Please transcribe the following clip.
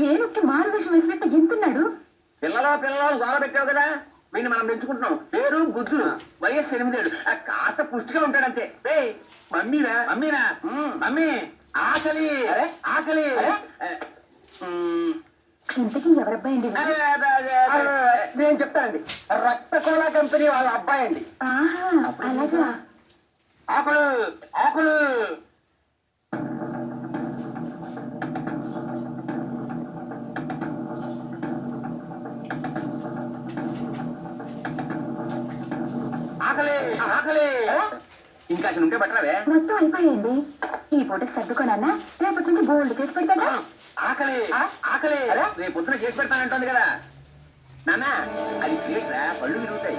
ఏనుక్కి మారు వేషం వేసినట్టు ఎంతున్నాడు. పిల్లలు గోడ పెట్టావు కదా, వీడిని మనం పెంచుకుంటున్నాం. పేరు బుద్ధు, వయస్సు 8 ఏళ్ళు. కాస్త పుష్టిగా ఉంటాడంతే. మమ్మీనా మమ్మీనా మమ్మీ ఆకలి ఆకలి. ఇంతకీ ఎవరబ్బాయి అండి? నేను చెప్తానండి, రక్త కోలా కంపెనీ వాళ్ళ అబ్బాయి అండి. అలాగా. ఆకులు ఆకులు. ఆకలి ఆకలి. ఇంకా ఉంటే బట్టరావే. మొత్తం అయిపోయాయండి. ఈ పూటకి సర్దుకోనన్నా రేపటి నుంచి బోల్డ్ చేసి పెడతాగా. ఆకలి ఆకలి. రేపు పొద్దున చేసి పెడతానంటుంది కదా నాన్న. అది ప్లేట్ రా, పళ్ళు విరుగుతాయి.